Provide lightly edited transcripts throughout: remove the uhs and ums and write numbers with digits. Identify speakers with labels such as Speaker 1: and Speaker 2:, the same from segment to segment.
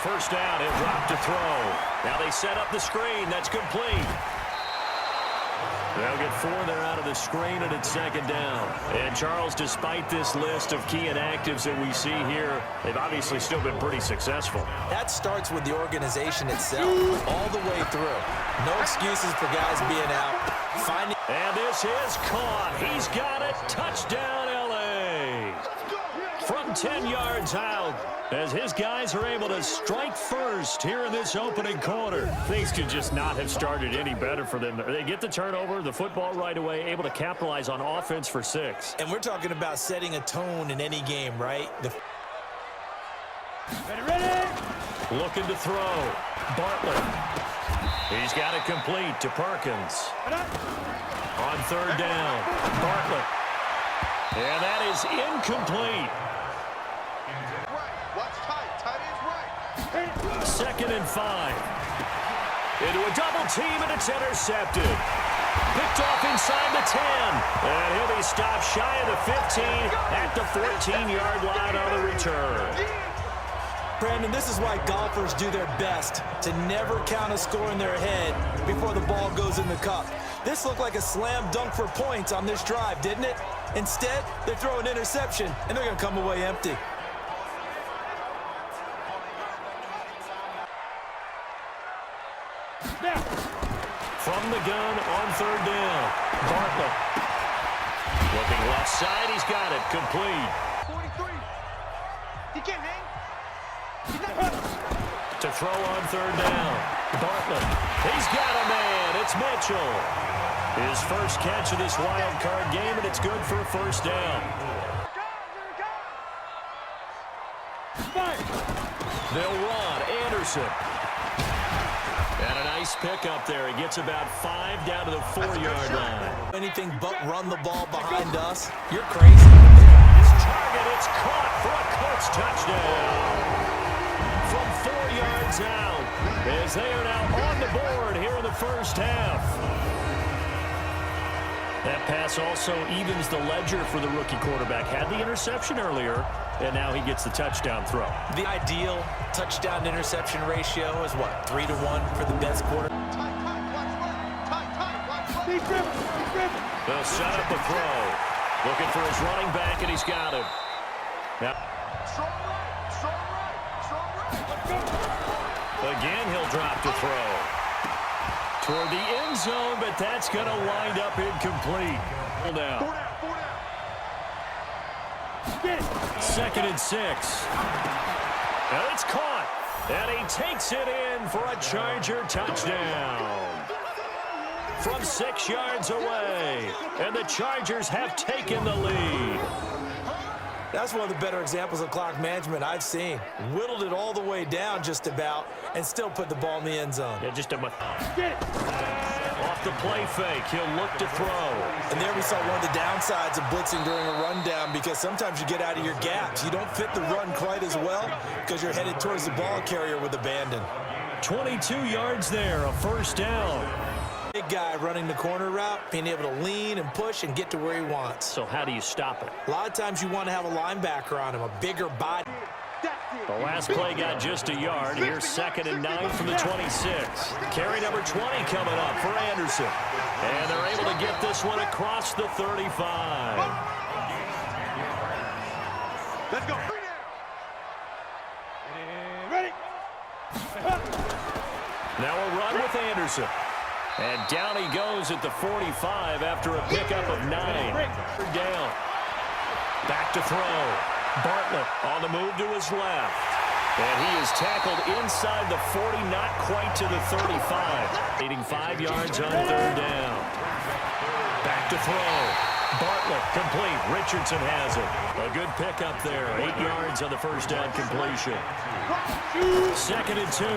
Speaker 1: first down. He'll drop to throw. Now they set up the screen. That's complete. They'll get 4 there out of the screen, and it's second down. And, Charles, despite this list of key inactives that we see here, they've obviously still been pretty successful.
Speaker 2: That starts with the organization itself all the way through. No excuses for guys being out.
Speaker 1: And this is caught. He's got it. Touchdown, L.A. From 10 yards out, as his guys are able to strike first here in this opening quarter. Things could just not have started any better for them. They get the turnover, the football right away, able to capitalize on offense for 6.
Speaker 2: And we're talking about setting a tone in any game, right?
Speaker 1: Ready. Looking to throw. Bartlett. He's got it complete to Perkins. On third down, Bartlett. And that is incomplete. Second and 5. Into a double team, and it's intercepted. Picked off inside the 10. And he'll be stopped shy of the 15 at the 14-yard line on the return.
Speaker 2: Brandon, this is why golfers do their best to never count a score in their head before the ball goes in the cup. This looked like a slam dunk for points on this drive, didn't it? Instead, they throw an interception, and they're going to come away empty.
Speaker 1: From the gun on third down, Bartlett. Looking left side, he's got it, complete.
Speaker 3: 43. He can't hang.
Speaker 1: To throw on third down, Bartlett. He's got a man, it's Mitchell. His first catch of this wild card game, and it's good for a first down. They'll run, Anderson. And a nice pick up there. He gets about 5 down to the 4-yard line.
Speaker 2: Anything but run the ball behind us. You're crazy.
Speaker 1: His target, it's caught for a Colts touchdown. From 4 yards out, as they are now on the board here in the first half. That pass also evens the ledger for the rookie quarterback. Had the interception earlier, and now he gets the touchdown throw.
Speaker 2: The ideal touchdown-interception ratio is what, 3 to 1 for the best quarter?
Speaker 1: They'll set up a throw. Looking for his running back, and he's got him. Now, again, he'll drop to throw. Toward the end zone, but that's going to wind up incomplete. Now. 2nd and 6. Now it's caught. And he takes it in for a Charger touchdown. From 6 yards away. And the Chargers have taken the lead.
Speaker 2: That's one of the better examples of clock management I've seen. Whittled it all the way down just about and still put the ball in the end zone.
Speaker 1: Yeah, just off the play fake, he'll look to throw.
Speaker 2: And there we saw one of the downsides of blitzing during a rundown, because sometimes you get out of your gaps. You don't fit the run quite as well because you're headed towards the ball carrier with abandon.
Speaker 1: 22 yards there, a first down.
Speaker 2: Big guy running the corner route, being able to lean and push and get to where he wants.
Speaker 1: So how do you stop it?
Speaker 2: A lot of times you want to have a linebacker on him, a bigger body.
Speaker 1: The last play got just a yard. Here's 2nd and 9 from the 26. Carry number 20 coming up for Anderson. And they're able to get this one across the 35.
Speaker 3: Let's go. Ready.
Speaker 1: Now a run with Anderson. And down he goes at the 45 after a pickup of 9. Down. Back to throw. Bartlett on the move to his left. And he is tackled inside the 40, not quite to the 35. Leading 5 yards on third down. Back to throw. Bartlett complete. Richardson has it. A good pickup there. 8 yards on the first down completion. 2nd and 2.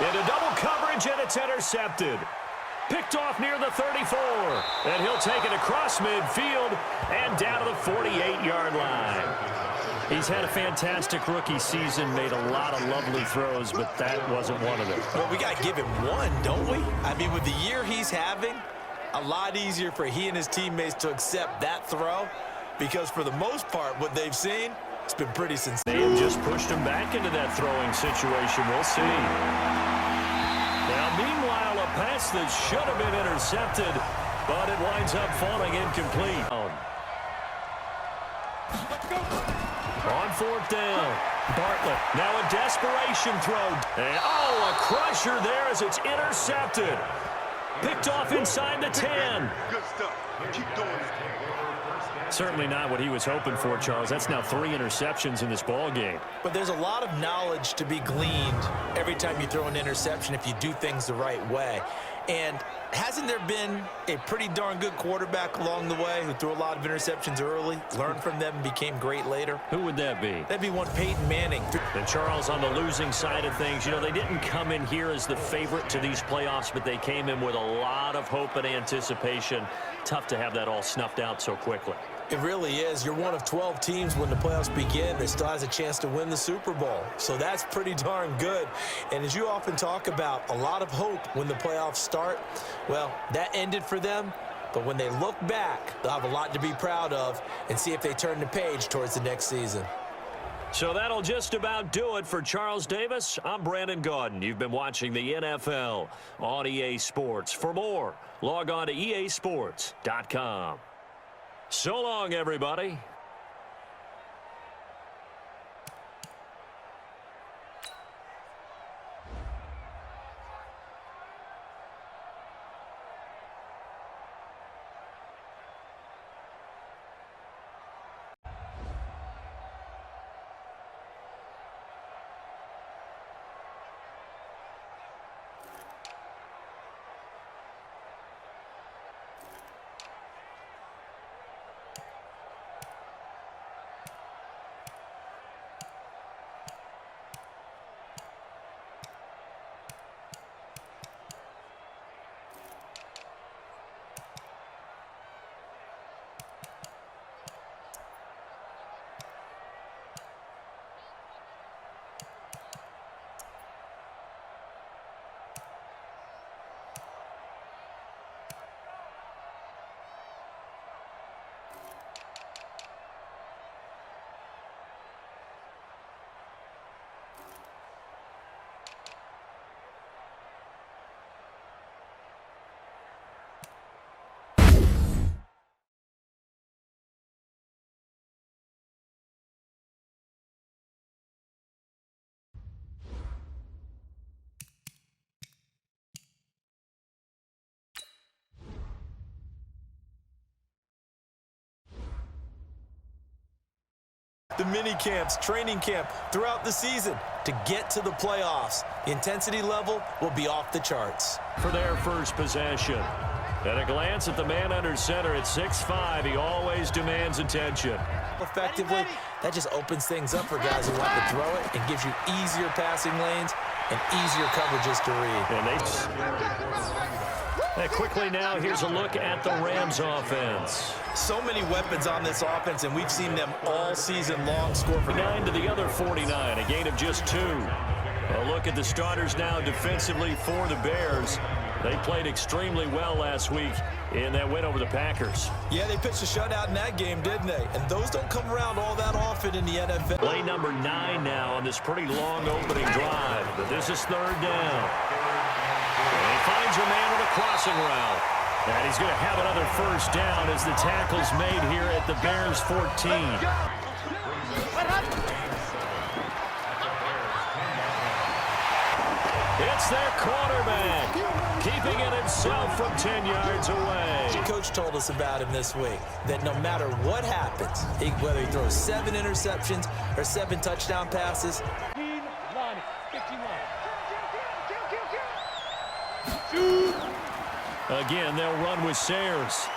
Speaker 1: Into double coverage, and it's intercepted. Picked off near the 34. And he'll take it across midfield and down to the 48-yard line. He's had a fantastic rookie season, made a lot of lovely throws, but that wasn't one of them.
Speaker 2: But we got to give him one, don't we? I mean, with the year he's having, a lot easier for he and his teammates to accept that throw, because for the most part, what they've seen, It's been pretty
Speaker 1: They
Speaker 2: sensational.
Speaker 1: have just pushed him back into that throwing situation. We'll see. Now, meanwhile, a pass that should have been intercepted, but it winds up falling incomplete. On fourth down, Bartlett. Now a desperation throw. And, a crusher there as it's intercepted. Picked off inside the 10.
Speaker 3: Good stuff. Keep doing it.
Speaker 1: Certainly not what he was hoping for, Charles. That's now 3 interceptions in this ball game.
Speaker 2: But there's a lot of knowledge to be gleaned every time you throw an interception if you do things the right way. And hasn't there been a pretty darn good quarterback along the way who threw a lot of interceptions early, learned from them, and became great later?
Speaker 1: Who would that be?
Speaker 2: That'd be one Peyton Manning.
Speaker 1: And Charles, on the losing side of things, they didn't come in here as the favorite to these playoffs, but they came in with a lot of hope and anticipation. Tough to have that all snuffed out so quickly.
Speaker 2: It really is. You're one of 12 teams when the playoffs begin that still has a chance to win the Super Bowl. So that's pretty darn good. And as you often talk about, a lot of hope when the playoffs start. Well, that ended for them. But when they look back, they'll have a lot to be proud of and see if they turn the page towards the next season.
Speaker 1: So that'll just about do it for Charles Davis. I'm Brandon Gaudin. You've been watching the NFL on EA Sports. For more, log on to easports.com. So long, everybody.
Speaker 2: The mini camps, training camp throughout the season to get to the playoffs. The intensity level will be off the charts.
Speaker 1: For their first possession. At a glance at the man under center at 6'5", he always demands attention.
Speaker 2: Effectively, that just opens things up for guys who want to throw it and gives you easier passing lanes and easier coverages to read.
Speaker 1: And quickly now, here's a look at the Rams offense.
Speaker 2: So many weapons on this offense, and we've seen them all season long score for
Speaker 1: 9 to the other 49, a gain of just 2. A look at the starters now defensively for the Bears. They played extremely well last week in that win over the Packers.
Speaker 2: Yeah, they pitched a shutout in that game, didn't they? And those don't come around all that often in the NFL.
Speaker 1: Play number 9 now on this pretty long opening drive. But this is third down. And he finds a man on a crossing route. And he's going to have another first down as the tackle's made here at the Bears 14. It's their quarterback, keeping it himself from 10 yards away.
Speaker 2: Coach told us about him this week, that no matter what happens, whether he throws 7 interceptions or 7 touchdown passes,
Speaker 1: again, they'll run with Sayers.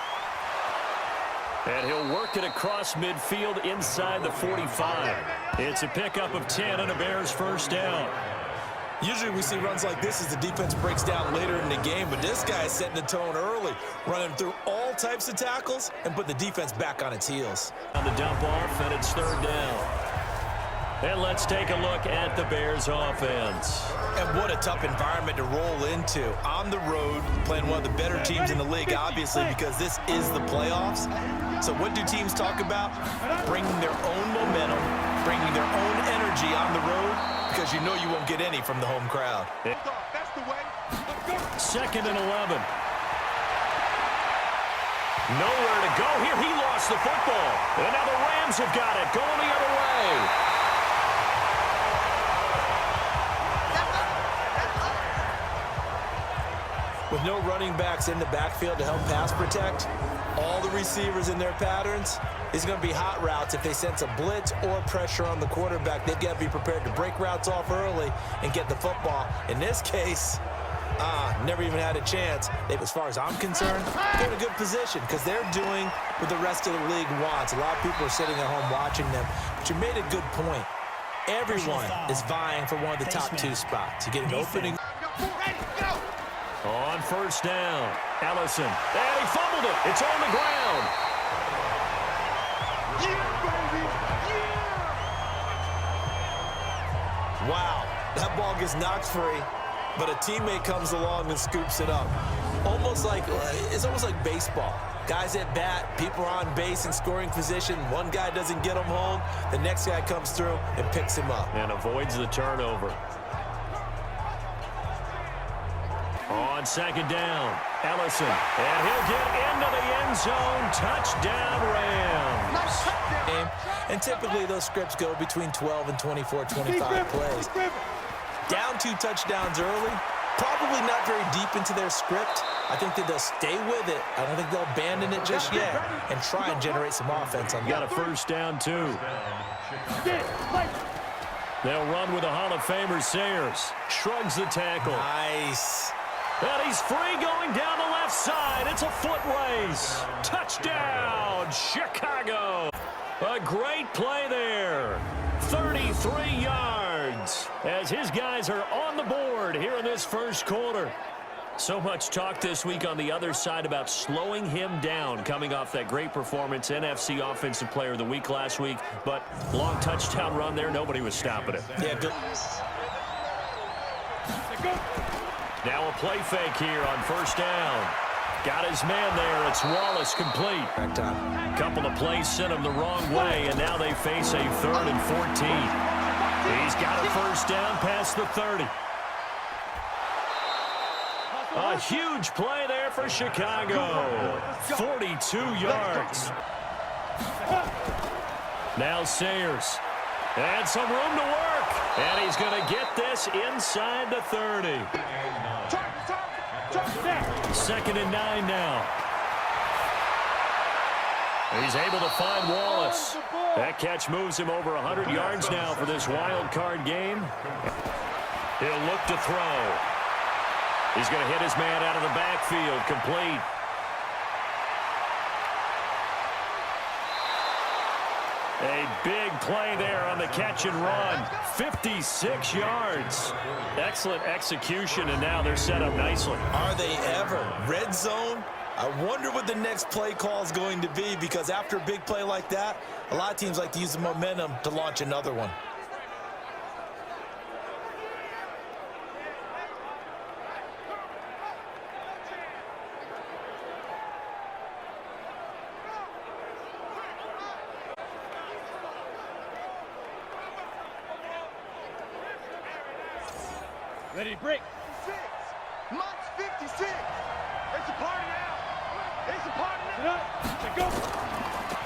Speaker 1: And he'll work it across midfield inside the 45. It's a pickup of 10 and a Bears first down.
Speaker 2: usually we see runs like this as the defense breaks down later in the game, but this guy is setting the tone early, running through all types of tackles and put the defense back on its heels.
Speaker 1: On the dump off, and it's third down. And let's take a look at the Bears offense.
Speaker 2: And what a tough environment to roll into. On the road, playing one of the better teams in the league, obviously, because this is the playoffs. So what do teams talk about? Bringing their own momentum, because you know you won't get any from the home crowd.
Speaker 3: That's the way. Let's go.
Speaker 1: 2nd and 11. Nowhere to go here. He lost the football. And now the Rams have got it. Going the other way.
Speaker 2: With no running backs in the backfield to help pass protect, all the receivers in their patterns, it's going to be hot routes. If they sense a blitz or pressure on the quarterback, they've got to be prepared to break routes off early and get the football. In this case, never even had a chance. As far as I'm concerned, they're in a good position because they're doing what the rest of the league wants. A lot of people are sitting at home watching them, but you made a good point. Everyone is vying for one of the top 2 spots. You get an opening.
Speaker 1: On 1st down, Ellison. And he fumbled it. It's on the ground.
Speaker 3: Yeah, baby. Yeah.
Speaker 2: Wow, that ball gets knocked free, but a teammate comes along and scoops it up. It's almost like baseball. Guys at bat, people are on base in scoring position. One guy doesn't get him home. The next guy comes through and picks him up.
Speaker 1: And avoids the turnover. On 2nd down, Ellison. And he'll get into the end zone. Touchdown, Rams.
Speaker 2: And typically those scripts go between 12 and 24, 25 plays. Down 2 touchdowns early, probably not very deep into their script. I think that they'll stay with it. I don't think they'll abandon it just yet and try and generate some offense on
Speaker 1: Got a 1st down, too. They'll run with the Hall of Famer Sayers. Shrugs the tackle.
Speaker 2: Nice.
Speaker 1: And he's free going down the left side. It's a foot race. Touchdown, Chicago. A great play there. 33 yards as his guys are on the board here in this 1st quarter. So much talk this week on the other side about slowing him down coming off that great performance, NFC Offensive Player of the Week last week. But long touchdown run there, nobody was stopping it.
Speaker 2: Yeah, good.
Speaker 1: Now a play fake here on 1st down. Got his man there. It's Wallace complete. Couple of plays sent him the wrong way, and now they face a 3rd and 14. He's got a 1st down past the 30. A huge play there for Chicago. 42 yards. Now Sayers. And some room to work. And he's going to get this inside the 30. 2nd and 9 now. He's able to find Wallace. That catch moves him over 100 yards now for this wild card game. He'll look to throw. He's going to hit his man out of the backfield. Complete. A big play there on the catch and run. 56 yards. Excellent execution, and now they're set up nicely.
Speaker 2: Are they ever? Red zone? I wonder what the next play call is going to be, because after a big play like that, a lot of teams like to use the momentum to launch another one.
Speaker 4: Ready to break.
Speaker 3: 56. March 56. It's a party now. It's a party now.
Speaker 4: Go.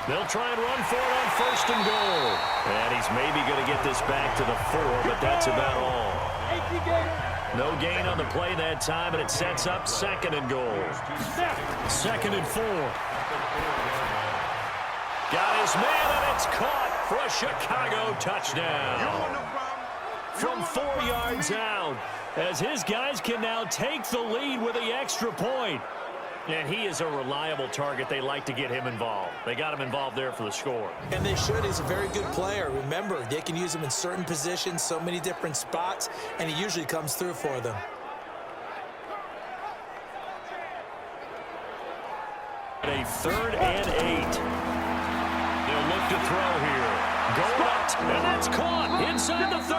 Speaker 1: They'll try and run for it on 1st and goal. And he's maybe going to get this back to the 4, but that's about all. No gain on the play that time, and it sets up 2nd and goal. 2nd and 4. Got his man, and it's caught for a Chicago touchdown. From 4 yards out, as his guys can now take the lead with the extra point. And he is a reliable target. They like to get him involved. They got him involved there for the score.
Speaker 2: And they should. He's a very good player. Remember, they can use him in certain positions, so many different spots, and he usually comes through for them.
Speaker 1: A 3rd and 8. They'll look to throw here. Going up, and that's caught inside the 30.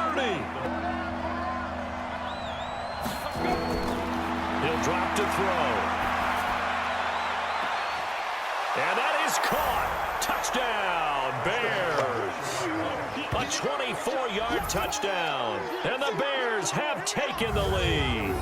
Speaker 1: He'll drop to throw. And that is caught. Touchdown, Bears. A A 24-yard touchdown. And the Bears have taken the lead.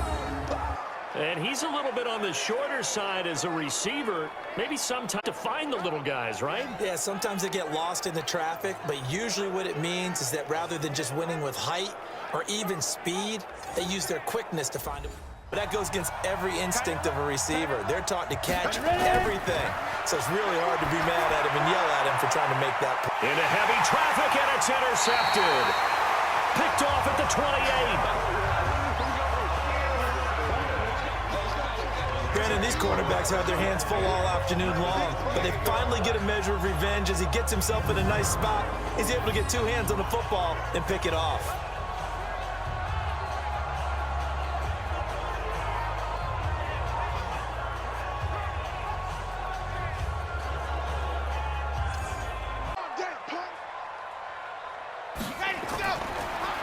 Speaker 1: And he's a little bit on the shorter side as a receiver. Maybe sometimes to find the little guys, right?
Speaker 2: Yeah, sometimes they get lost in the traffic, but usually what it means is that rather than just winning with height or even speed, they use their quickness to find them. But that goes against every instinct of a receiver. They're taught to catch everything. So it's really hard to be mad at him and yell at him for trying to make that play.
Speaker 1: Into heavy traffic, and it's intercepted. Picked off at the 28.
Speaker 2: Granted, these quarterbacks have their hands full all afternoon long, but they finally get a measure of revenge as he gets himself in a nice spot. He's able to get two hands on the football and pick it off.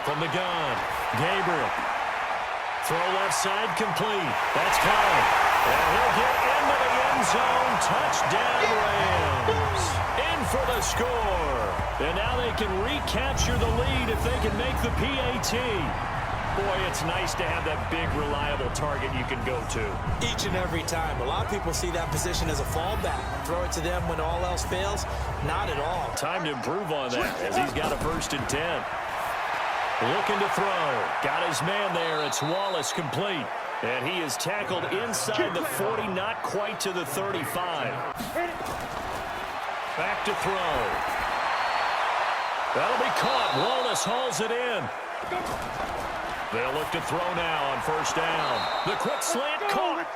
Speaker 1: From the gun, Gabriel. Throw left side complete. That's Kyle. And he'll get into the end zone. Touchdown, Rams. In for the score. And now they can recapture the lead if they can make the PAT. Boy, it's nice to have that big, reliable target you can go to.
Speaker 2: Each and every time. A lot of people see that position as a fallback. Throw it to them when all else fails. Not at all.
Speaker 1: Time to improve on that as he's got a 1st and 10. Looking to throw. Got his man there. It's Wallace complete. And he is tackled inside the 40, not quite to the 35. Back to throw. That'll be caught. Wallace hauls it in. They'll look to throw now on 1st down. The quick slant caught.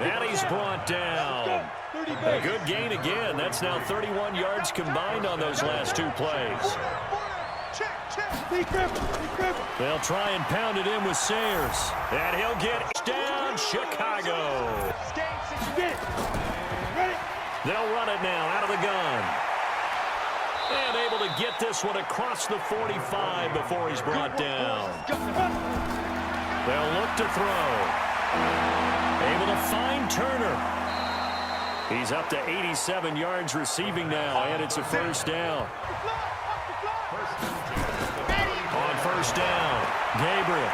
Speaker 1: And he's brought down. A good gain again. That's now 31 yards combined on those last 2 plays. They'll try and pound it in with Sayers. And he'll get down Chicago. They'll run it now out of the gun. And able to get this one across the 45 before he's brought down. They'll look to throw. Able to find Turner. He's up to 87 yards receiving now, and it's a 1st down. On 1st down, Gabriel.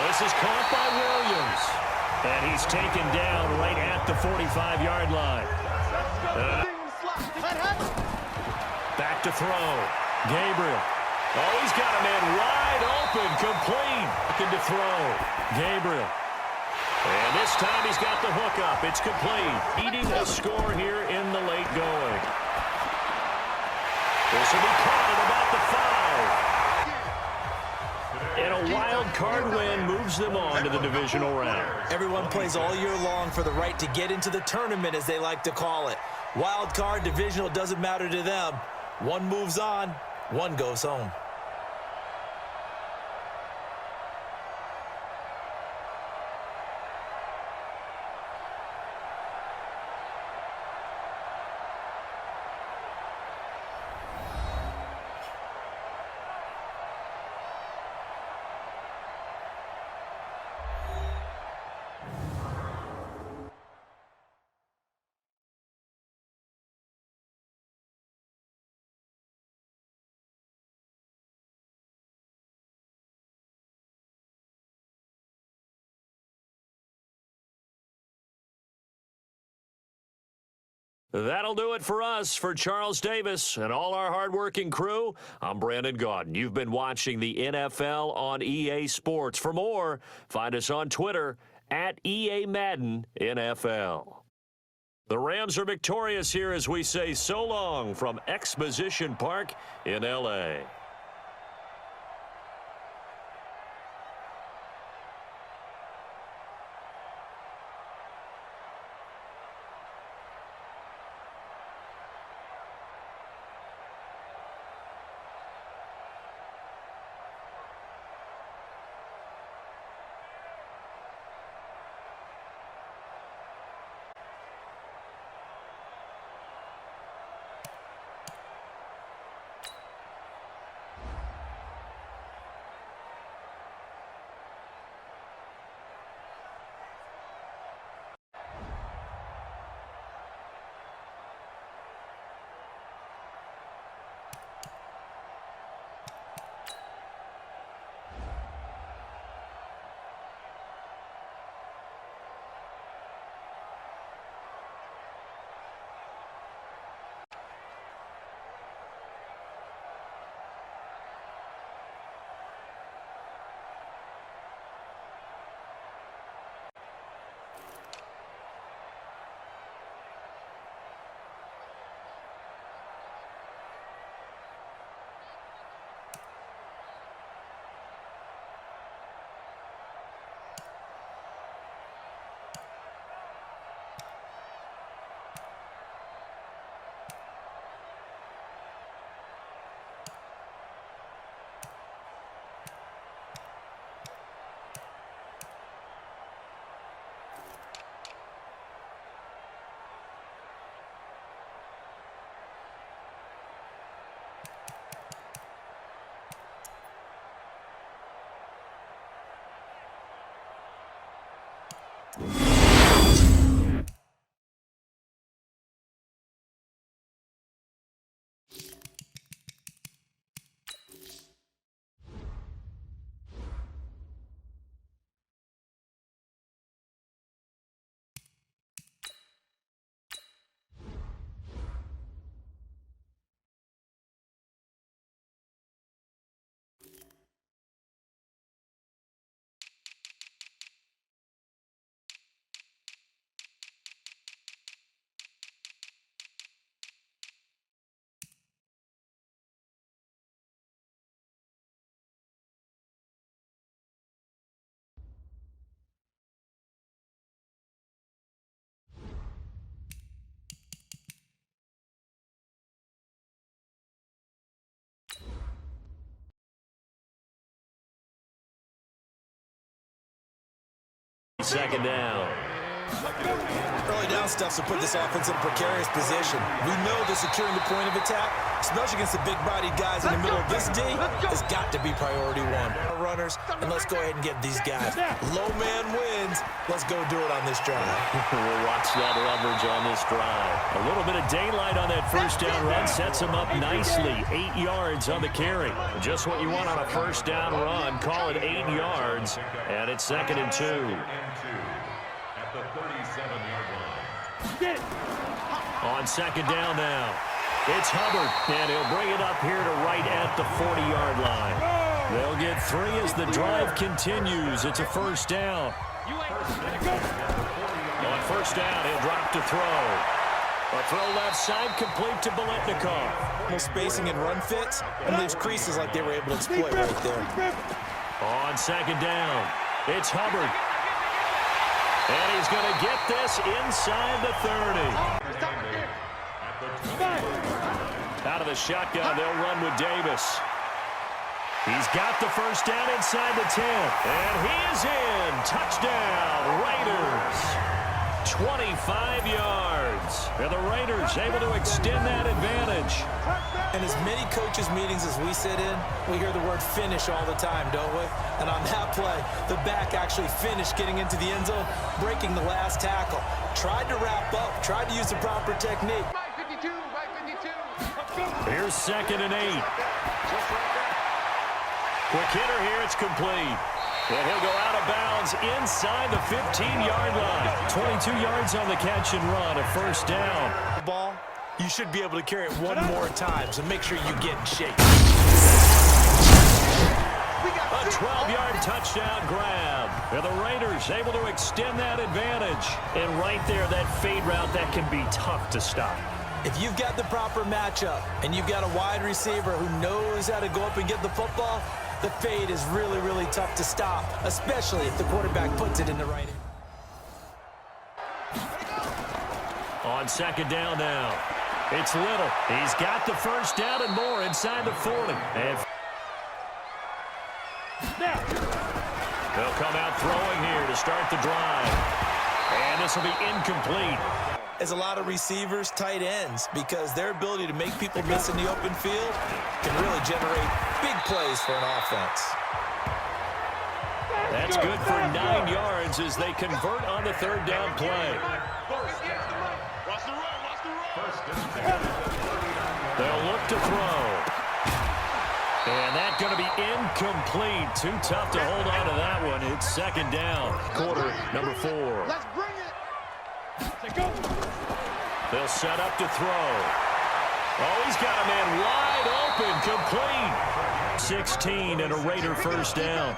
Speaker 1: This is caught by Williams. And he's taken down right at the 45-yard line. Back to throw. Gabriel. Oh, he's got a man wide open, complete. Looking to throw. Gabriel. And this time he's got the hook up. It's complete. Eating a score here in the late going. This will be caught at about the 5. And a wild card win moves them on to the divisional round.
Speaker 2: Everyone plays all year long for the right to get into the tournament, as they like to call it. Wild card, divisional, doesn't matter to them. One moves on, one goes home.
Speaker 1: That'll do it for us. For Charles Davis and all our hardworking crew, I'm Brandon Gaudin. You've been watching the NFL on EA Sports. For more, find us on Twitter at EA Madden NFL. The Rams are victorious here as we say so long from Exposition Park in L.A. Second down.
Speaker 2: Early down stuff to put this offense in a precarious position. We know that securing the point of attack, especially against the big-bodied guys in the middle of this D, has got to be priority one. Our runners, and let's go ahead and get these guys. Low man wins. Let's go do it on this drive.
Speaker 1: We'll watch that leverage on this drive. A little bit of daylight on that first down run sets him up nicely. 8 yards on the carry. Just what you want on a first down run. Call it 8 yards, and it's 2nd and 2.
Speaker 4: At the 37-yard line.
Speaker 1: On second down now. It's Hubbard, and he'll bring it up here to right at the 40-yard line. They'll get 3 as the drive continues. It's a first down. On first down, he'll drop to throw. A throw left side, complete to Biletnikoff.
Speaker 2: No spacing and run fits, and leaves creases like they were able to exploit right there.
Speaker 1: On second down, it's Hubbard. And he's going to get this inside the 30. Out of the shotgun, they'll run with Davis. He's got the first down inside the 10. And he is in. Touchdown, Raiders. 25 yards. And the Raiders able to extend that advantage.
Speaker 2: In as many coaches' meetings as we sit in, we hear the word finish all the time, don't we? And on that play, the back actually finished getting into the end zone, breaking the last tackle. Tried to wrap up, tried to use the proper technique.
Speaker 1: Here's 2nd and 8. Quick hitter here, it's complete. And he'll go out of bounds inside the 15-yard line. 22 yards on the catch and run, a first down.
Speaker 2: The ball, you should be able to carry it one more time, so make sure you get in shape.
Speaker 1: A 12-yard touchdown grab. And the Raiders able to extend that advantage. And right there, that fade route, that can be tough to stop.
Speaker 2: If you've got the proper matchup and you've got a wide receiver who knows how to go up and get the football, the fade is really, really tough to stop, especially if the quarterback puts it in the right end.
Speaker 1: On second down now, it's Little. He's got the first down and more inside the 40. And they'll come out throwing here to start the drive. And this will be incomplete.
Speaker 2: As a lot of receivers, tight ends, because their ability to make people miss in the open field can really generate big plays for an offense.
Speaker 1: That's good for 9 yards as they convert on the third down play. They'll look to throw. And that's going to be incomplete. Too tough to hold on to that one. It's second down, quarter number 4.
Speaker 3: Let's bring it.
Speaker 1: They'll set up to throw. Oh, he's got a man wide open, complete. 16 and a Raider first down.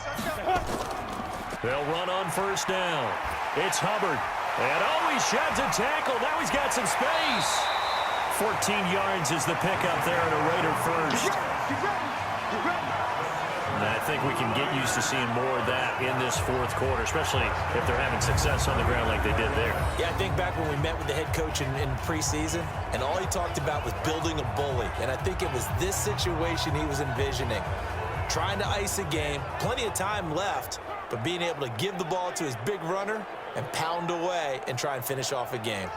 Speaker 1: They'll run on first down. It's Hubbard. And oh, he sheds a tackle. Now he's got some space. 14 yards is the pickup there at a Raider first. And I think we can get used to seeing more of that in this fourth quarter, especially if they're having success on the ground like they did there.
Speaker 2: Yeah, I think back when we met with the head coach in preseason, and all he talked about was building a bully. And I think it was this situation he was envisioning. Trying to ice a game, plenty of time left, but being able to give the ball to his big runner and pound away and try and finish off a game.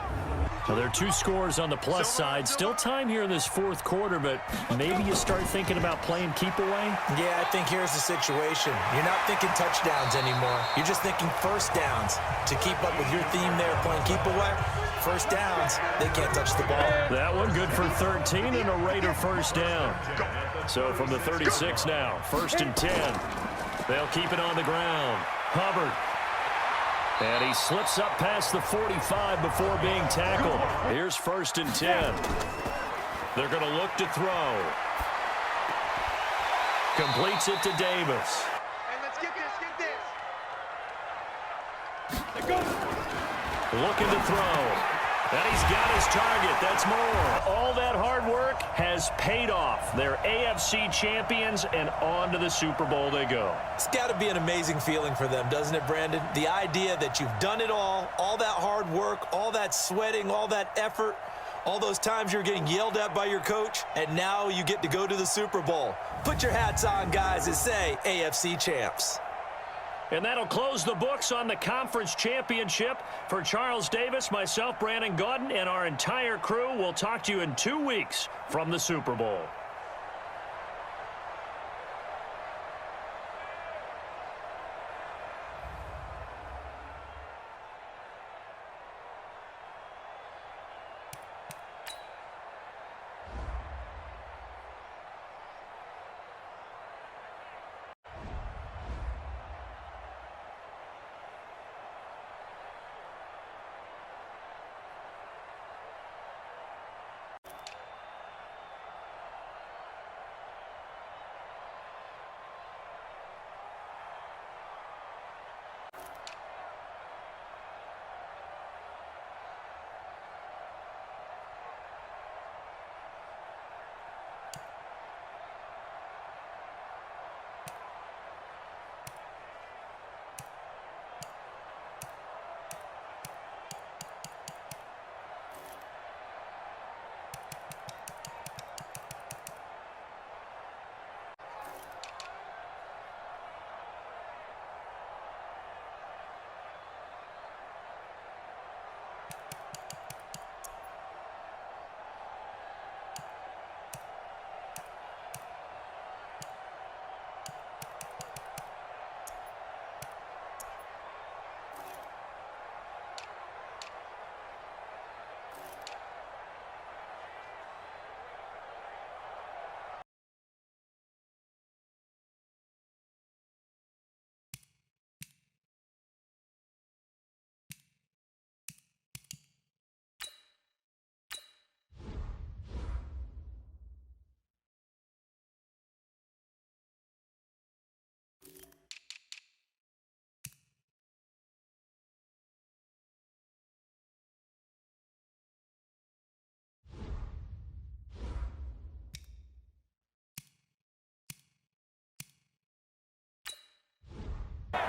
Speaker 1: Well, there are 2 scores on the plus side. Still time here in this fourth quarter, but maybe you start thinking about playing keep away?
Speaker 2: Yeah, I think here's the situation. You're not thinking touchdowns anymore. You're just thinking first downs. To keep up with your theme there, playing keep away, first downs, they can't touch the ball.
Speaker 1: That one good for 13 and a Raider first down. So from the 36 now, 1st and 10. They'll keep it on the ground. Hubbard. And he slips up past the 45 before being tackled. Here's 1st and 10. They're going to look to throw. Completes it to Davis.
Speaker 3: Hey, let's get this,
Speaker 1: Looking to throw. And he's got his target. That's more. All that hard work has paid off. They're AFC champions, and on to the Super Bowl they go.
Speaker 2: It's got to be an amazing feeling for them, doesn't it, Brandon? The idea that you've done it all that hard work, all that sweating, all that effort, all those times you're getting yelled at by your coach, and now you get to go to the Super Bowl. Put your hats on, guys, and say AFC champs.
Speaker 1: And that'll close the books on the conference championship. For Charles Davis, myself, Brandon Gaudin, and our entire crew, we'll talk to you in 2 weeks from the Super Bowl.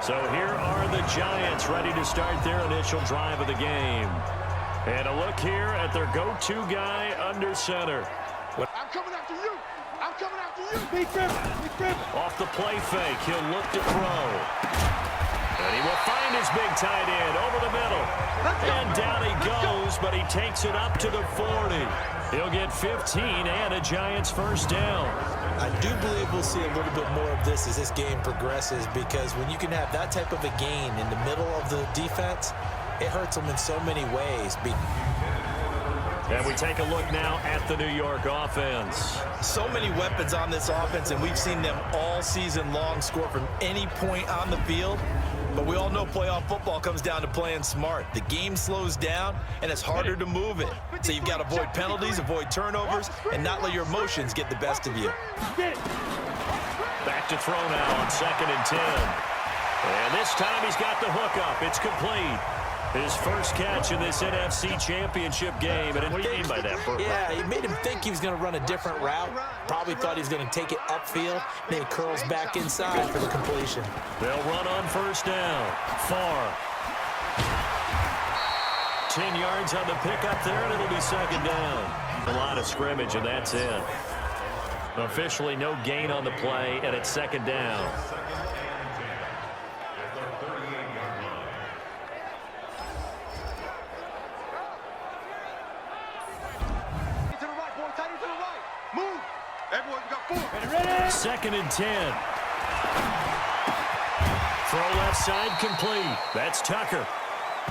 Speaker 1: So here are the Giants ready to start their initial drive of the game. And a look here at their go-to guy under center.
Speaker 3: I'm coming after you. I'm coming after you. Big Griffin.
Speaker 1: Off the play fake, he'll look to throw. And he will find his big tight end over the middle. And down he goes, but he takes it up to the 40. He'll get 15 and a Giants first down.
Speaker 2: I do believe we'll see a little bit more of this as this game progresses, because when you can have that type of a gain in the middle of the defense, it hurts them in so many ways.
Speaker 1: And we take a look now at the New York offense.
Speaker 2: So many weapons on this offense, and we've seen them all season long score from any point on the field. But we all know playoff football comes down to playing smart. The game slows down, and it's harder to move it. So you've got to avoid penalties, avoid turnovers, and not let your emotions get the best of you.
Speaker 1: Back to throw now on 2nd and 10. And this time he's got the hook up. It's complete. His first catch in this NFC Championship game. And what do you mean by that, Burt?
Speaker 2: Yeah, he made him think he was going to run a different route. Probably thought he was going to take it upfield. Then he curls back inside for the completion.
Speaker 1: They'll run on first down. Far. 10 yards on the pickup there, and it'll be 2nd down. A lot of scrimmage, and that's it. Officially no gain on the play, and it's 2nd down.
Speaker 3: To the right, boy. Tight end to the right. Move. Everyone, you got 4.
Speaker 1: Ready? 2nd and 10. Throw left side complete. That's Tucker.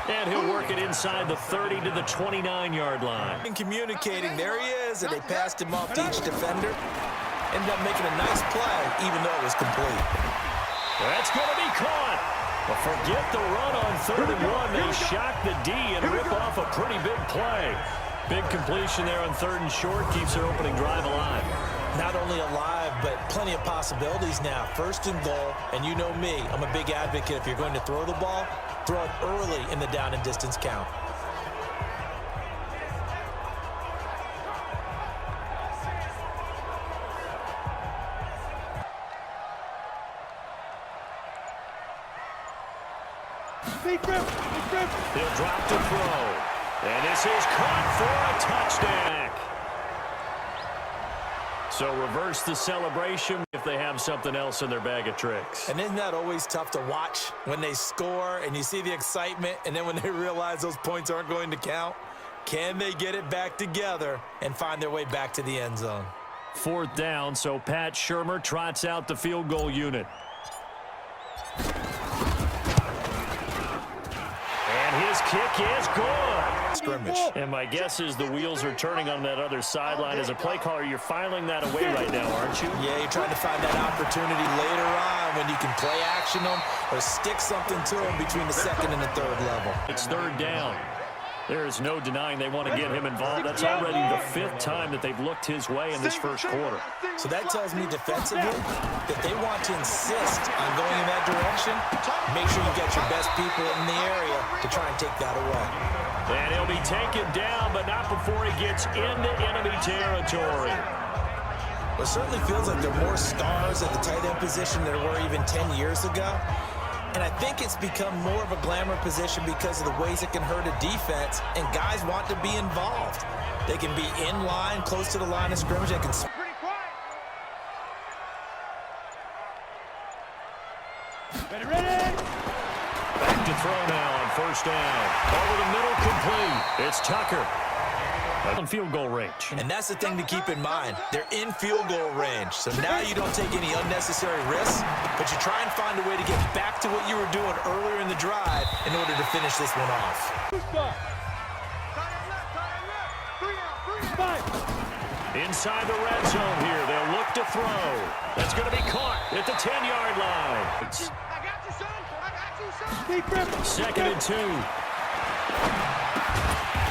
Speaker 1: And he'll work it inside the 30 to the 29-yard line.
Speaker 2: And communicating, there he is, and they passed him off to each defender. Ended up making a nice play, even though it was complete.
Speaker 1: That's going to be caught. But forget the run on 3rd and 1. They shock the D and rip off a pretty big play. Big completion there on 3rd and short. Keeps their opening drive alive.
Speaker 2: Not only alive, but plenty of possibilities now. 1st and goal, and you know me, I'm a big advocate. If you're going to throw the ball, throw it early in the down and distance count.
Speaker 1: He'll drop to throw. And this is caught for a touchdown. So reverse the celebration if they have something else in their bag of tricks.
Speaker 2: And isn't that always tough to watch when they score and you see the excitement, and then when they realize those points aren't going to count? Can they get it back together and find their way back to the end zone?
Speaker 1: 4th down, so Pat Shurmur trots out the field goal unit. And his kick is good.
Speaker 2: Scrimmage.
Speaker 1: And my guess is the wheels are turning on that other sideline. As a play caller, you're filing that away right now, aren't you?
Speaker 2: Yeah, you're trying to find that opportunity later on when you can play action them or stick something to them between the 2nd and the 3rd level.
Speaker 1: It's 3rd down. There is no denying they want to get him involved. That's already the 5th time that they've looked his way in this first quarter.
Speaker 2: So that tells me defensively that they want to insist on going in that direction. Make sure you get your best people in the area to try and take that away.
Speaker 1: And he'll be taken down, but not before he gets into enemy territory.
Speaker 2: Well, it certainly feels like there are more stars at the tight end position than there were even 10 years ago. And I think it's become more of a glamour position because of the ways it can hurt a defense, and guys want to be involved. They can be in line, close to the line of scrimmage. They can...
Speaker 3: Pretty quiet. Ready.
Speaker 1: Back to throw now on 1st down. Over the middle, complete. It's Tucker. On field goal range.
Speaker 2: And that's the thing to keep in mind. They're in field goal range. So now you don't take any unnecessary risks, but you try and find a way to get back to what you were doing earlier in the drive in order to finish this one off.
Speaker 1: Inside the red zone here. They'll look to throw. That's going to be caught at the 10-yard line.
Speaker 3: I got you, son. I got you, son.
Speaker 1: 2nd and 2.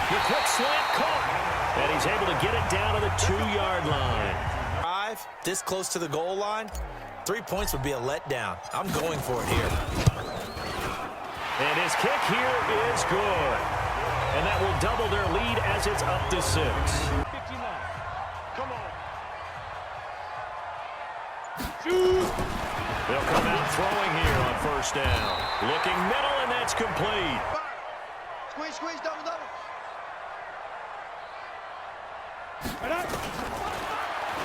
Speaker 1: The quick slant caught. And he's able to get it down to the 2-yard line.
Speaker 2: Drive this close to the goal line, 3 points would be a letdown. I'm going for it here.
Speaker 1: And his kick here is good. And that will double their lead as it's up to 6.
Speaker 3: Come on.
Speaker 1: They'll come out throwing here on 1st down. Looking middle, and that's complete.
Speaker 3: Squeeze, double.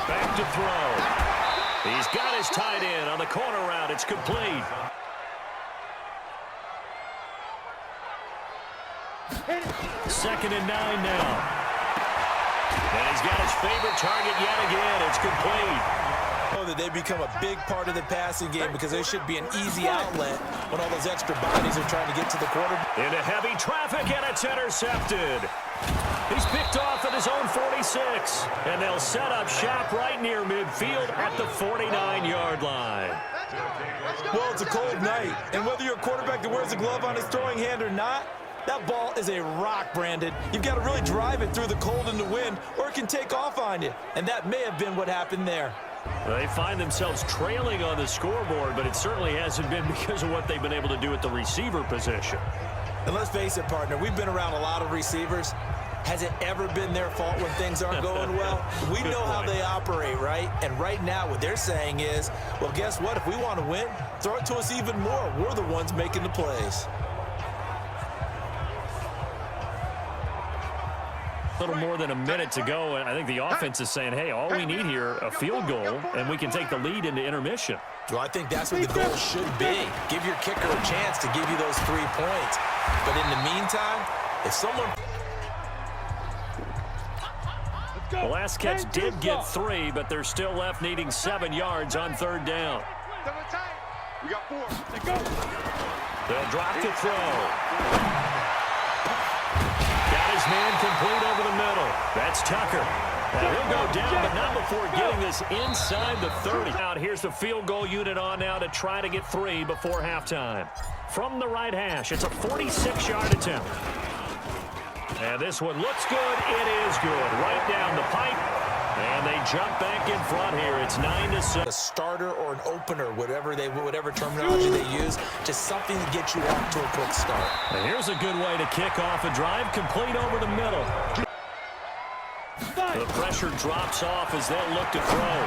Speaker 1: Back to throw. He's got his tight end on the corner route. It's complete. Second and 9 now. And he's got his favorite target yet again. It's complete.
Speaker 2: Know that they become a big part of the passing game because they should be an easy outlet when all those extra bodies are trying to get to the quarterback.
Speaker 1: Into heavy traffic, and it's intercepted. He's picked off at his own 46, and they'll set up shop right near midfield at the 49-yard line.
Speaker 2: Well, it's a cold night, and whether you're a quarterback that wears a glove on his throwing hand or not, that ball is a rock, Brandon. You've got to really drive it through the cold and the wind, or it can take off on you, and that may have been what happened there.
Speaker 1: They find themselves trailing on the scoreboard, but it certainly hasn't been because of what they've been able to do at the receiver position.
Speaker 2: And let's face it, partner, we've been around a lot of receivers. Has it ever been their fault when things aren't going well? We know how they operate, right? And right now what they're saying is, well, guess what? If we want to win, throw it to us even more. We're the ones making the plays.
Speaker 1: A little more than a minute to go, and I think the offense is saying, hey, all we need here, a field goal, and we can take the lead into intermission.
Speaker 2: Well, I think that's what the goal should be. Give your kicker a chance to give you those 3 points. But in the meantime, if someone...
Speaker 1: The last catch did get 3, but they're still left needing 7 yards on 3rd down.
Speaker 3: We got 4. Let's go.
Speaker 1: They'll drop to throw. Got his man complete over the middle. That's Tucker. Now he'll go down, but not before getting this inside the 30. Out here's the field goal unit on now to try to get 3 before halftime. From the right hash, it's a 46-yard attempt. And this one looks good. It is good. Right down the pipe. And they jump back in front here. It's 9-6.
Speaker 2: A starter or an opener, whatever terminology they use, just something to get you off to a quick start.
Speaker 1: And here's a good way to kick off a drive, complete over the middle. The pressure drops off as they'll look to throw.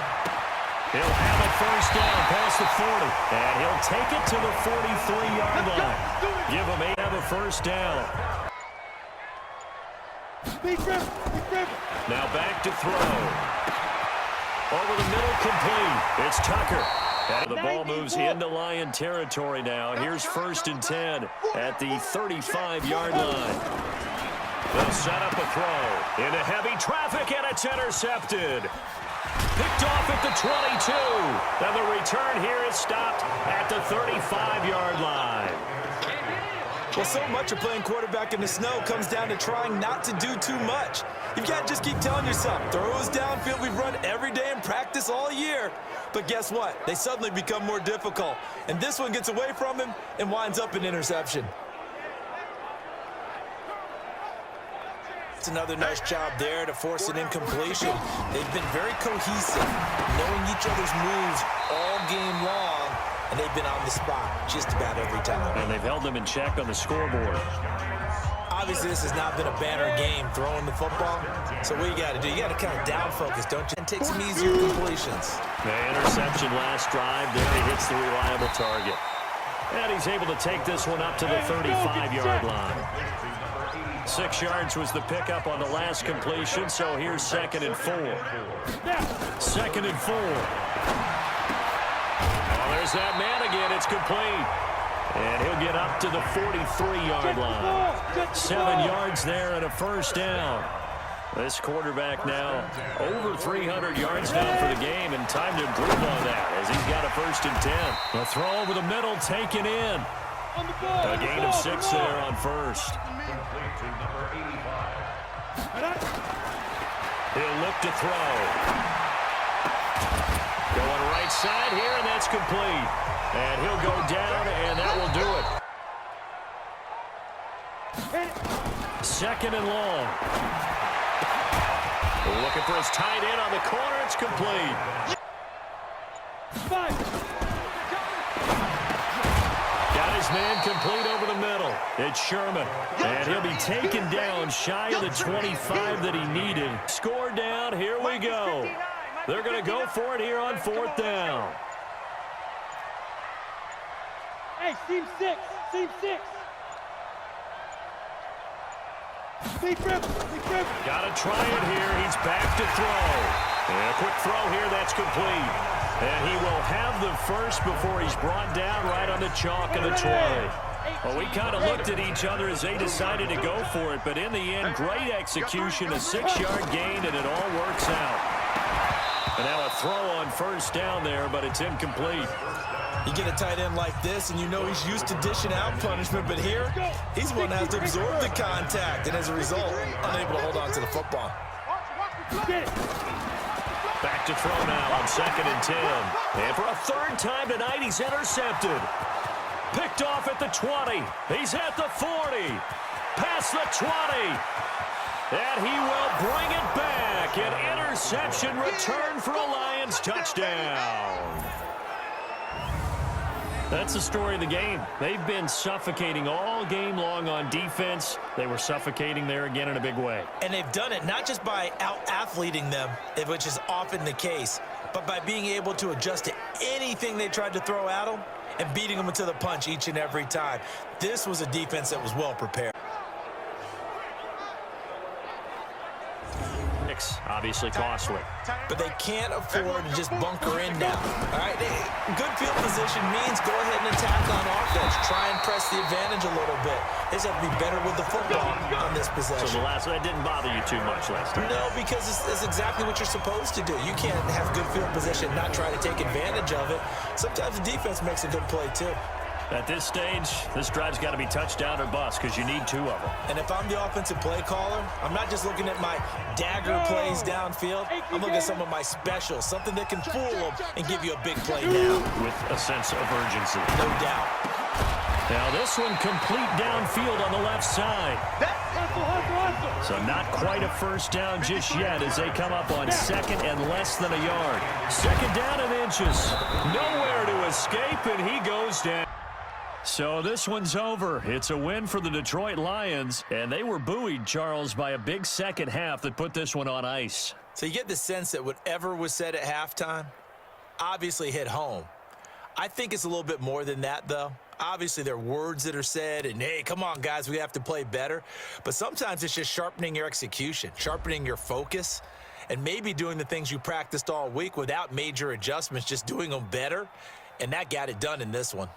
Speaker 1: He'll have it 1st down past the 40. And he'll take it to the 43-yard line. Give him 8 of a 1st down. Now back to throw. Over the middle, complete. It's Tucker. And the ball moves into Lion territory now. Here's 1st and 10 at the 35-yard line. They'll set up a throw into heavy traffic, and it's intercepted. Picked off at the 22. Then the return here is stopped at the 35-yard line.
Speaker 2: Well, so much of playing quarterback in the snow comes down to trying not to do too much. You've got to just keep telling yourself, throws downfield we've run every day in practice all year. But guess what? They suddenly become more difficult. And this one gets away from him and winds up an interception. It's another nice job there to force an incompletion. They've been very cohesive, knowing each other's moves all game long, and they've been on the spot just about every time.
Speaker 1: And they've held them in check on the scoreboard.
Speaker 2: Obviously, this has not been a banner game throwing the football. So what you got to do, you got to kind of down focus, don't you? And take some easier completions.
Speaker 1: The interception last drive. There he hits the reliable target. And he's able to take this one up to the 35-yard line. 6 yards was the pickup on the last completion, so here's 2nd and 4. 2nd and 4. Oh, there's that man again. It's complete. And he'll get up to the 43-yard line. 7 yards there and a 1st down. This quarterback now over 300 yards now for the game, and time to improve on that as he's got a 1st and 10. A throw over the middle, taken in. A gain of 6 there on 1st. He'll look to throw. Going right side here, and that's complete. And he'll go down, and that will do it. 2nd and long. Looking for his tight end on the corner. It's complete. Got his man complete over the middle. It's Sherman. And he'll be taken down shy of the 25 that he needed. Score down. Here we go. They're going to go for it here on 4th down.
Speaker 5: Hey, team 6. Team 6.
Speaker 1: Got to try it here. He's back to throw. And a quick throw here. That's complete. And he will have the 1st before he's brought down right on the chalk of the 20. Well, we kind of looked at each other as they decided to go for it. But in the end, great execution, a 6-yard gain, and it all works out. And now a throw on 1st down there, but it's incomplete.
Speaker 2: You get a tight end like this, and you know he's used to dishing out punishment, but here, he's one that has to absorb the contact, and as a result, unable to hold on to the football.
Speaker 1: Back to throw now on 2nd and 10. And for a 3rd time tonight, he's intercepted. Picked off at the 20. He's at the 40. Past the 20. And he will bring it back. An interception return for a Lions touchdown. That's the story of the game. They've been suffocating all game long on defense. They were suffocating there again in a big way.
Speaker 2: And they've done it not just by out-athleting them, which is often the case, but by being able to adjust to anything they tried to throw at them and beating them to the punch each and every time. This was a defense that was well prepared.
Speaker 1: Obviously costly.
Speaker 2: But they can't afford to just bunker in now. All right, good field position means go ahead and attack on offense. Try and press the advantage a little bit. They just have to be better with the football on this possession.
Speaker 1: So that didn't bother you too much last time?
Speaker 2: No, because it's exactly what you're supposed to do. You can't have good field position and not try to take advantage of it. Sometimes the defense makes a good play too.
Speaker 1: At this stage, this drive's got to be touchdown or bust because you need 2 of them.
Speaker 2: And if I'm the offensive play caller, I'm not just looking at my dagger plays downfield. I'm looking at some of my specials, something that can fool them and give you a big play now.
Speaker 1: With a sense of urgency.
Speaker 2: No doubt.
Speaker 1: Now this one complete downfield on the left side. So not quite a 1st down just yet as they come up on 2nd and less than a yard. 2nd down in inches. Nowhere to escape, and he goes down. So this one's over. It's a win for the Detroit Lions, and they were buoyed, Charles, by a big second half that put this one on ice.
Speaker 2: So you get the sense that whatever was said at halftime obviously hit home. I think it's a little bit more than that, though. Obviously, there are words that are said, and, hey, come on, guys, we have to play better. But sometimes it's just sharpening your execution, sharpening your focus. and maybe doing the things you practiced all week without major adjustments, just doing them better, and that got it done in this one.